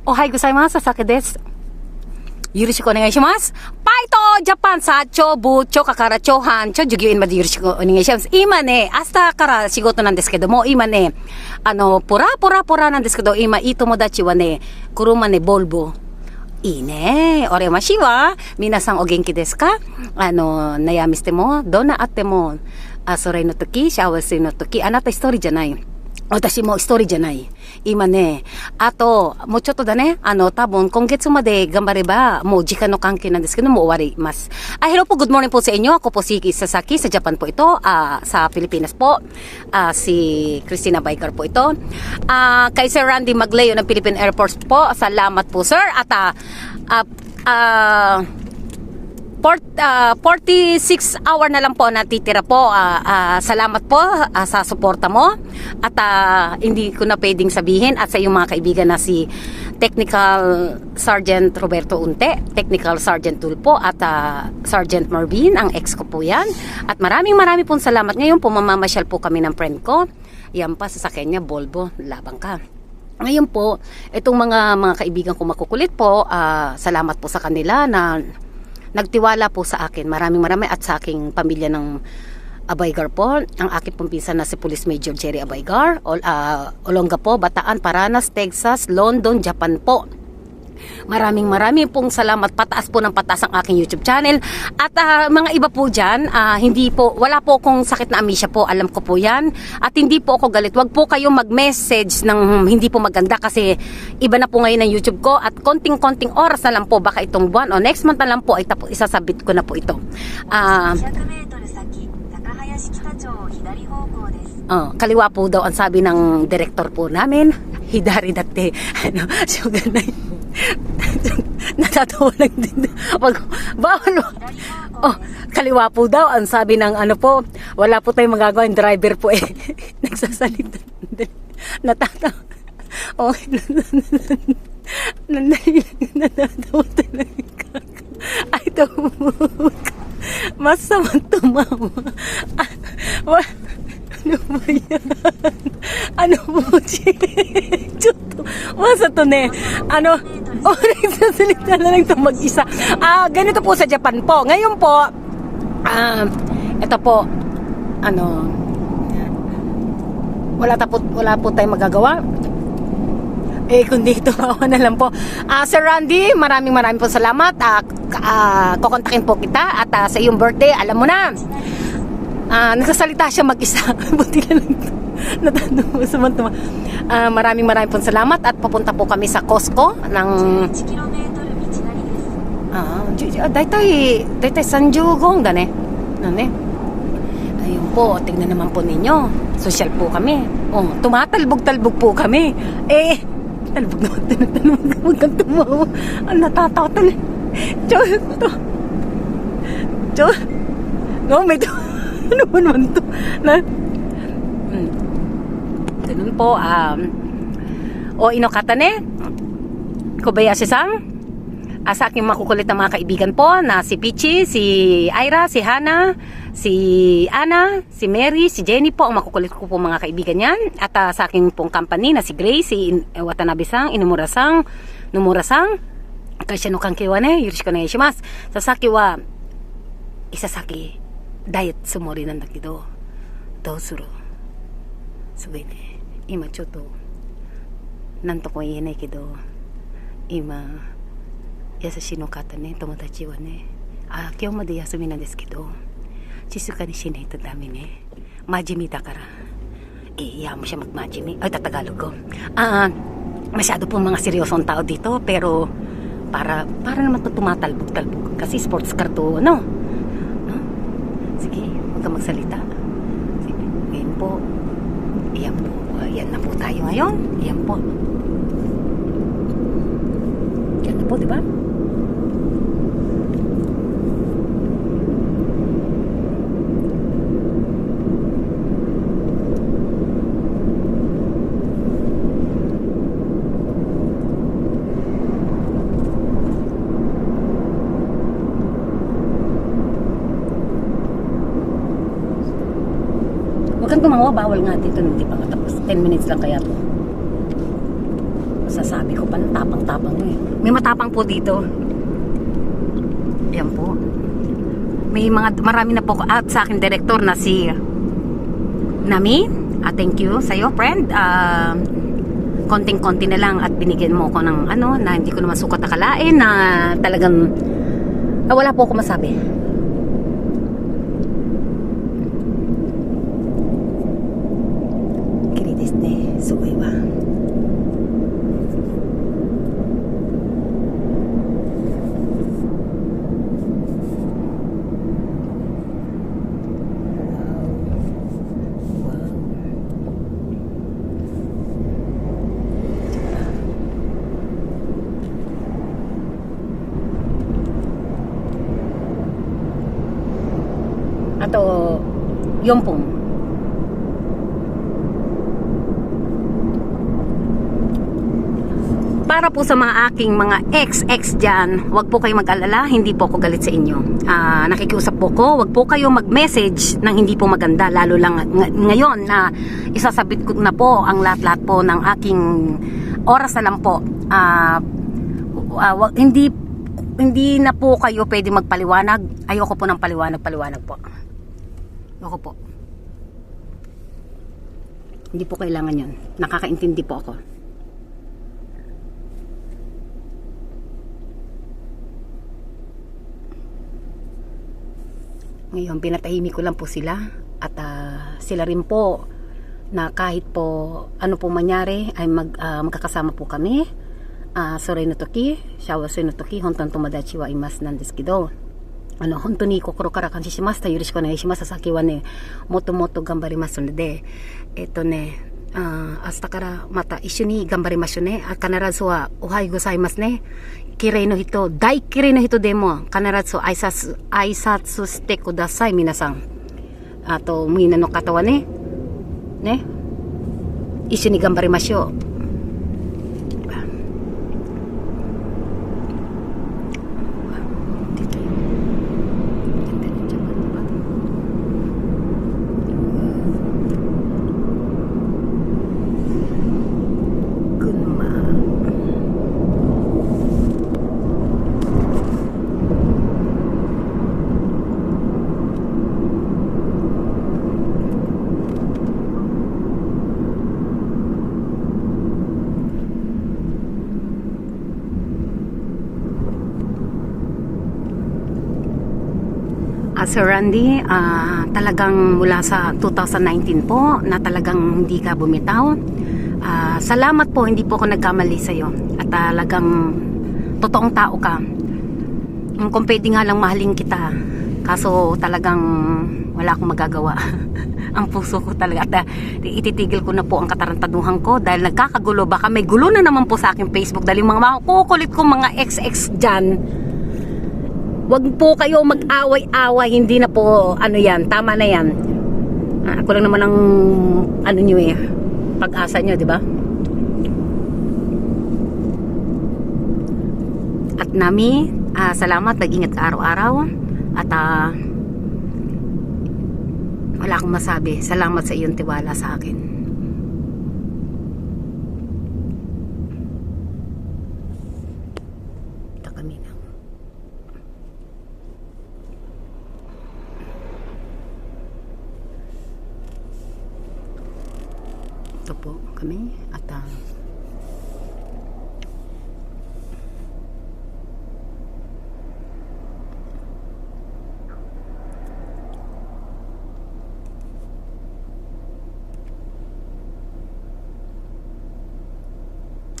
Ohai gozaimasu, Sasaki desu. Yoroshiku onegaishimasu. Paito Japan Sacho Bucho Kakaracho Hancho Jugyoin made yoroshiku onegaishimasu. Ima ne, asta kara shigoto nan desu kedo mo, ima ne, pora nan desu kedo, ima ii tomodachi wa ne, kuruma ne Volvo. いいね。俺ましは、皆さんお元気ですか？悩みしても、どんなあっても、それの時、幸せの時、あなた一人じゃない。私も一人じゃない。今ね、あと、もうちょっとだね。多分今月まで頑張れば、もう時間の関係なんですけども、終わります。Hello po, good morning po sa inyo. Ako po si Sasaki, sa Japan po ito. Sa Pilipinas po. Si Christina Baikar po ito. Kay Sir Randy Magleo ng Philippine Air Force po. Salamat po, sir. At, 46 hour na lang po natitira po. Salamat po sa suporta mo. At hindi ko na pwedeng sabihin at sa iyong mga kaibigan na si Technical Sergeant Roberto Unte, Technical Sergeant Tulpo at Sergeant Marvin, ang ex ko po yan. At maraming pong salamat. Ngayon po mamamasyal po kami ng friend ko. Yan pa, sasakyan niya, Volvo, labang ka. Ngayon po, itong mga kaibigan ko makukulit po, salamat po sa kanila na nagtiwala po sa akin. Maraming at sa aking pamilya ng Abaygar po. Ang aking pong pinsan na si Police Major Jerry Abaygar. Olongapo, Bataan, Paranas, Texas, London, Japan po. Maraming pong salamat. Pataas po ng pataas ang aking YouTube channel. At mga iba po dyan, wala po akong sakit na amnesia po. Alam ko po yan. At hindi po ako galit. Wag po kayong mag-message ng hindi po maganda kasi iba na po ngayon ang YouTube ko. At konting oras na lang po, baka itong buwan o next month na lang po, isasabit ko na po ito. Kaliwa po daw ang sabi ng director po namin. Hidari dati. Sugar na yun. Natatawa lang din. Bawal. Kaliwa po daw ang sabi ng po. Wala po tayong magagawa. Yung driver po nagsasalita. Natatawa. Natatawa talaga. Ay, tumawag. Masamang tumawa. Ano ba yan? Ano po, Chuto? Masa to ne? Nagsasalita na lang ito mag-isa. Ganito po sa Japan po. Ngayon po, ito po, wala po tayong magagawa. Kundi tumawa na lang po. Sir Randy, maraming po salamat. Kukontakin po kita. At sa iyong birthday, alam mo na, nagsasalita siya mag-isa. Buti na lang ito. Natatawa samantama. Maraming po salamat. At papunta po kami sa Costco ng daitay 35 da ne. Ayun po, tingnan naman po ninyo. Social po kami. Tumatalbog po kami. Talbog naman. Huwag kang tumawa. Natatawa talaga. May to. Ano ba naman to? Ganun po. Inokata ne. Kobayashi-san. Sa aking makukulit na mga kaibigan po na si Pichi, si Ira, si Hana, si Ana, si Mary, si Jenny po. Ang makukulit ko po mga kaibigan yan. At sa aking pong company na si Grace, si Watanabe-san, Nomura-san, Kaisha no kankei wa ne, yoroshiku onegaishimasu. Sasaki wa Isasaki diet tsumori nan da kedo, dou suru? Sugoi ne. Ima chotto nanto ko ienai kedo, ima yasashii no kata ne, tomodachi wa ne, kyou made yasumi nan desu kedo, chisuka ni shinai to dame ne. Majimi dakara. Iya mo siya mag-majimi. Tatagalog ko. Masyado pong mga seryosong tao dito, pero para naman ito tumatalbog-talbog. Kasi sports car to, no? Sige, huwag kang magsalita. Sige, ngayon po. Iyan po. Yan na po tayo ngayon. Iyan po. Yan na po, di ba? Huwag kang tumawa, bawal nga dito, hindi pa matapos. 10 minutes lang kaya to. Masasama. Sabi ko pa, tapang-tapang mo eh. May matapang po dito. Yan po. Marami na po at sa akin director na si Nami. Thank you sa'yo, friend. Konting-konti na lang at binigyan mo ko ng ano, na hindi ko naman sukat akalain na talagang wala po ako masabi. Kiritis ne, sugay ba? Ato yung pong para po sa mga aking mga ex dyan, wag po kayo mag-alala, hindi po ako galit sa inyo. Nakikiusap po ko, wag po kayo mag-message ng hindi po maganda, lalo lang ngayon na isasabit ko na po ang lahat-lahat po ng aking oras na lang po. Hindi na po kayo pwede magpaliwanag. Ayoko po ng paliwanag po. Ako po. Hindi po kailangan yun. Nakakaintindi po ako. Ngayon, pinatahimik ko lang po sila. At sila rin po na kahit po ano po mangyari ay magkakasama po kami. Sorry no toki, shawa sorry no toki, honton tomodachi wa imasu nan desu kedo. 本当に心から感謝しました。よろしくお願いします。先はね、もっともっと頑張りますので、明日からまた一緒に頑張りましょうね。必ずはおはようございますね。綺麗な人、大綺麗な人でも必ず挨拶してください、皆さん。あと、みんなの方はね、一緒に頑張りましょう。Sir Randy, talagang mula sa 2019 po na talagang hindi ka bumitaw. Salamat po, hindi po ako nagkamali sa iyo. At talagang totoong tao ka. Kung pwede nga lang mahalin kita. Kaso talagang wala akong magagawa. Ang puso ko talaga. At ititigil ko na po ang katarantaduhan ko dahil nagkakagulo. Baka may gulo na naman po sa aking Facebook dahil yung mga kukulit kong mga ex dyan. Wag po kayo mag-away-away, hindi na po ano yan, tama na yan. Ako lang naman ang ano nyo pag-asa nyo, di ba? At Nami, salamat, nag-ingat ka araw-araw. At wala akong masabi. Salamat sa iyong tiwala sa akin. Ito po kami at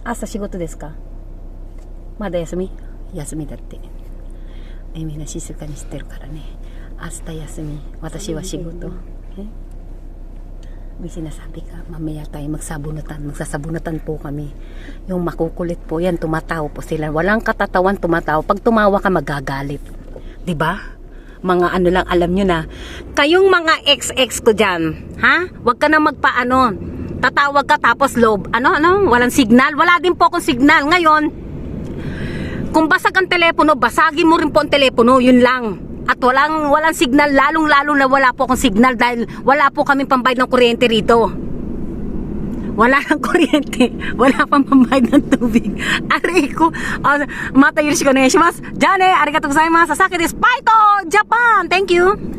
asa shigoto desu ka? Mada yasumi? Yasumi datte. Mi na shizuka ni shiteru kara ne. Asta yasumi. Watashi wa shigoto. May sinasabi ka, mamaya tayo magsasabunutan po kami. Yung makukulit po yan, tumatawa po sila. Walang katatawan, tumatawa. Pag tumawa ka, magagalit. 'Di ba? Mga ano lang, alam nyo na. Kayong mga ex ko dyan, ha? Huwag ka na magpaano. Tatawag ka tapos walang signal. Wala din po akong signal. Ngayon, kung basag ang telepono, basagin mo rin po ang telepono. Yun lang. At walang signal, lalong-lalo na wala po akong signal dahil wala po kaming pambayad ng kuryente rito. wala ng kuryente, wala pang pambayad ng tubig. Aray ko, mata yoroshiku onegai shimasu. Ja ne, arigatou gozaimasu. Sasaki desu. Bye to! Japan! Thank you!